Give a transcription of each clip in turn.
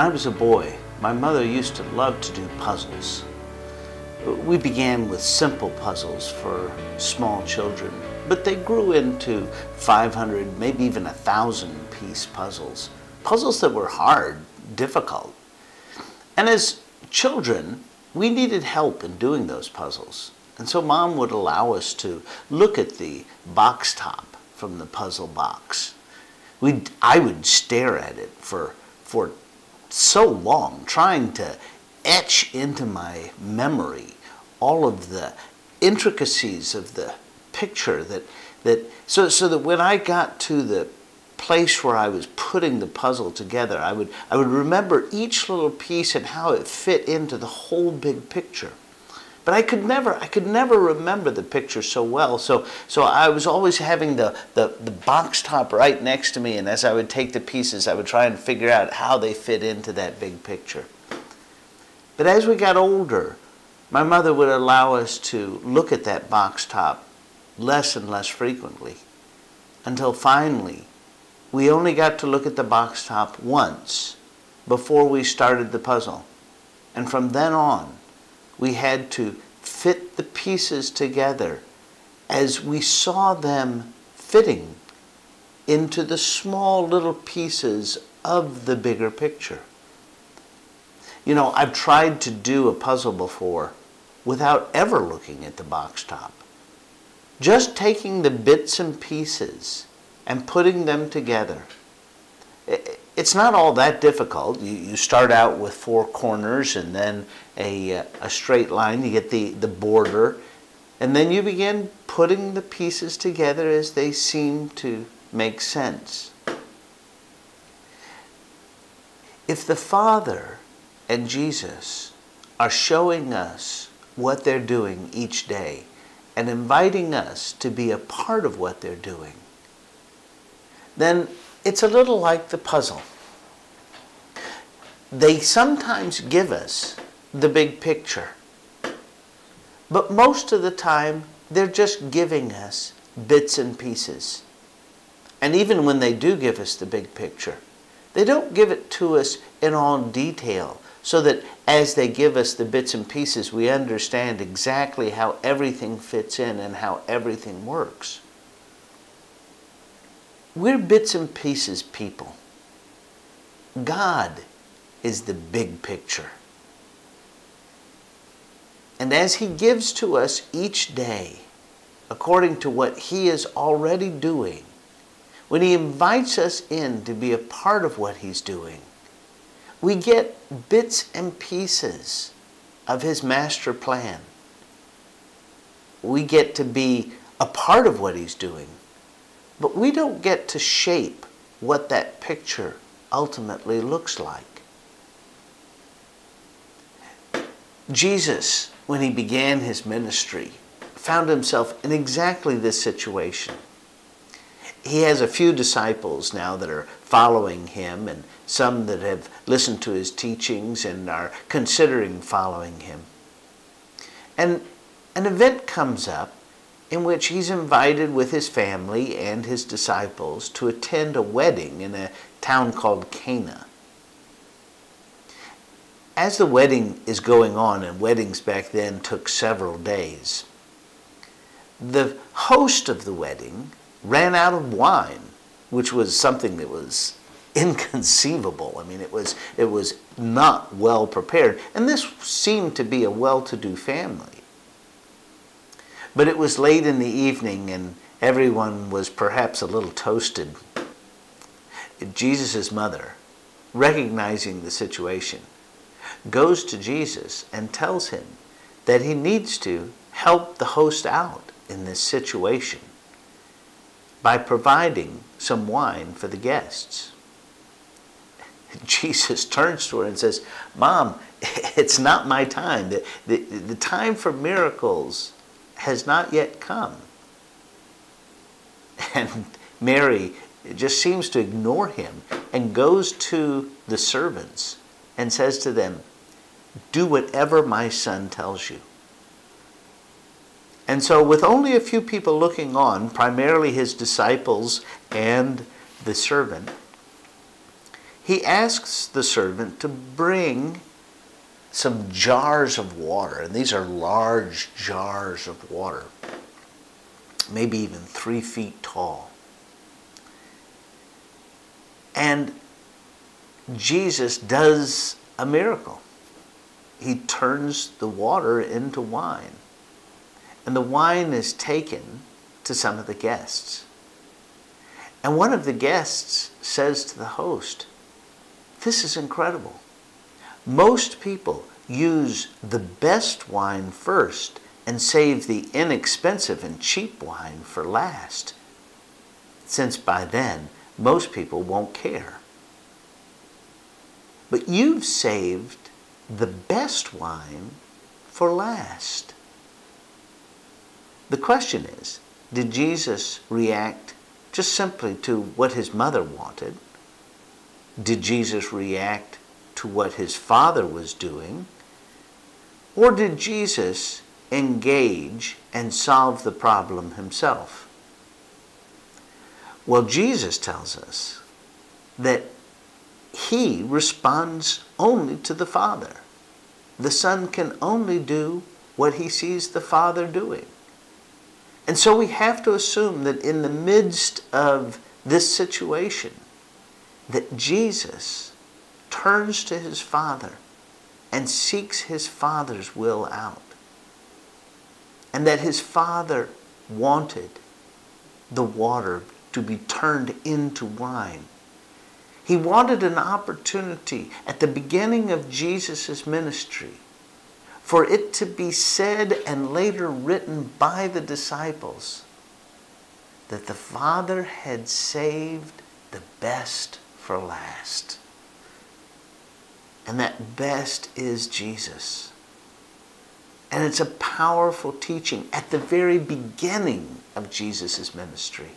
I was a boy, my mother used to love to do puzzles. We began with simple puzzles for small children, but they grew into 500, maybe even 1,000-piece puzzles. Puzzles that were hard, difficult. And as children, we needed help in doing those puzzles. And so Mom would allow us to look at the box top from the puzzle box. I would stare at it for so long, trying to etch into my memory all of the intricacies of the picture so that when I got to the place where I was putting the puzzle together, I would remember each little piece and how it fit into the whole big picture. But I could never remember the picture so well. So I was always having the box top right next to me, and as I would take the pieces, I would try and figure out how they fit into that big picture. But as we got older, my mother would allow us to look at that box top less and less frequently, until finally we only got to look at the box top once before we started the puzzle. And from then on, we had to fit the pieces together as we saw them fitting into the small little pieces of the bigger picture. You know, I've tried to do a puzzle before without ever looking at the box top. Just taking the bits and pieces and putting them together. It's not all that difficult. You start out with 4 corners and then a straight line. You get the border. And then you begin putting the pieces together as they seem to make sense. If the Father and Jesus are showing us what they're doing each day and inviting us to be a part of what they're doing, then it's a little like the puzzle. They sometimes give us the big picture, but most of the time they're just giving us bits and pieces. And even when they do give us the big picture, they don't give it to us in all detail, so that as they give us the bits and pieces, we understand exactly how everything fits in and how everything works. We're bits and pieces people. God is the big picture. And as He gives to us each day, according to what He is already doing, when He invites us in to be a part of what He's doing, we get bits and pieces of His master plan. We get to be a part of what He's doing, but we don't get to shape what that picture ultimately looks like. Jesus, when He began His ministry, found Himself in exactly this situation. He has a few disciples now that are following Him, and some that have listened to His teachings and are considering following Him. And an event comes up in which He's invited with His family and His disciples to attend a wedding in a town called Cana. As the wedding is going on, and weddings back then took several days, the host of the wedding ran out of wine, which was something that was inconceivable. I mean, it was not well prepared. And this seemed to be a well-to-do family. But it was late in the evening, and everyone was perhaps a little toasted. Jesus' mother, recognizing the situation, goes to Jesus and tells Him that He needs to help the host out in this situation by providing some wine for the guests. Jesus turns to her and says, "Mom, it's not my time. The time for miracles has not yet come." And Mary just seems to ignore Him and goes to the servants and says to them, "Do whatever my son tells you." And so with only a few people looking on, primarily His disciples and the servant, He he asks the servant to bring some jars of water, and these are large jars of water, maybe even 3 feet tall. And Jesus does a miracle. He turns the water into wine, and the wine is taken to some of the guests. And one of the guests says to the host, "This is incredible. Most people use the best wine first and save the inexpensive and cheap wine for last, since by then most people won't care. But you've saved the best wine for last." The question is, did Jesus react just simply to what his mother wanted? Did Jesus react to what his Father was doing? Or did Jesus engage and solve the problem himself? Well, Jesus tells us that he responds only to the Father. The Son can only do what he sees the Father doing. And so we have to assume that in the midst of this situation, that Jesus turns to his Father and seeks his Father's will out. And that his Father wanted the water to be turned into wine. He wanted an opportunity at the beginning of Jesus' ministry for it to be said and later written by the disciples that the Father had saved the best for last. And that best is Jesus. And it's a powerful teaching at the very beginning of Jesus' ministry.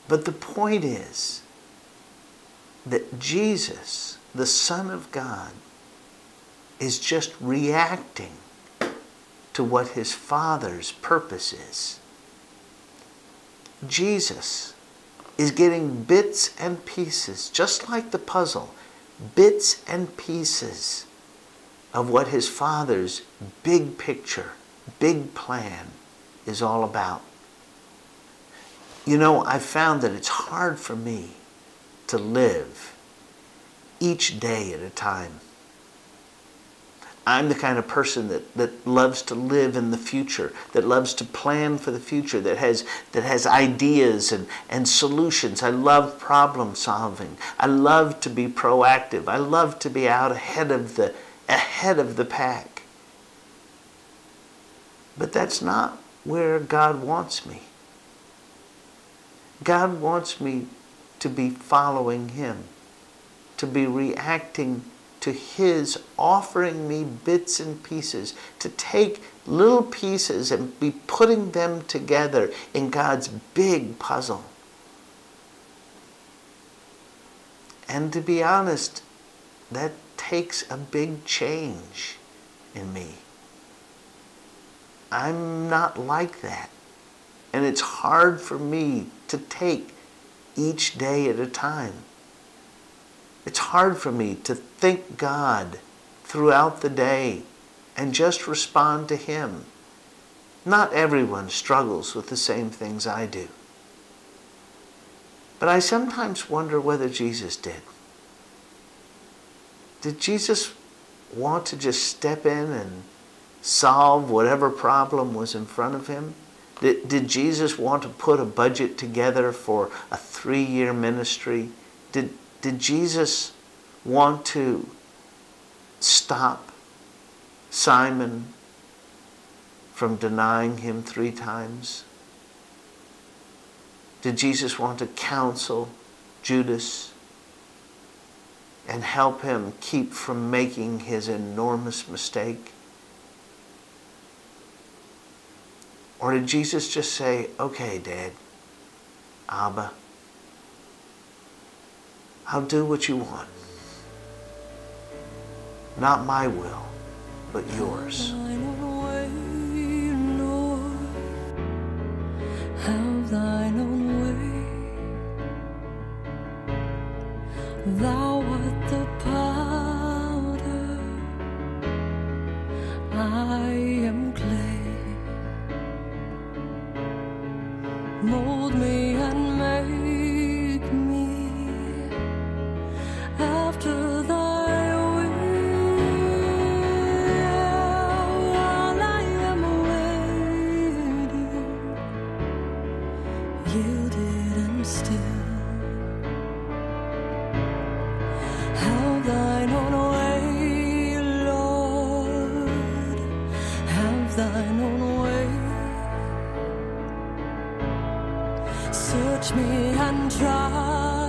But the point is that Jesus, the Son of God, is just reacting to what his Father's purpose is. Jesus is getting bits and pieces, just like the puzzle, bits and pieces of what his Father's big picture, big plan is all about. You know, I've found that it's hard for me to live each day at a time. I'm the kind of person that loves to live in the future, that loves to plan for the future, that has ideas and solutions. I love problem solving. I love to be proactive. I love to be out ahead of the pack. But that's not where God wants me. God wants me to be following him, to be reacting to his offering me bits and pieces, to take little pieces and be putting them together in God's big puzzle. And to be honest, that takes a big change in me. I'm not like that. And it's hard for me to take each day at a time. It's hard for me to think God throughout the day and just respond to him. Not everyone struggles with the same things I do. But I sometimes wonder whether Jesus did. Did Jesus want to just step in and solve whatever problem was in front of him? Did Jesus want to put a budget together for a 3-year ministry? Did Jesus want to stop Simon from denying him 3 times? Did Jesus want to counsel Judas and help him keep from making his enormous mistake? Or did Jesus just say, "Okay, Dad, Abba, I'll do what you want. Not my will, but yours." Have thine own way. Thou art the powder, I am clay. Mold me and make me after thy will. While I am waiting, yielded and still, have thine own way, Lord, have thine own way. Search me and try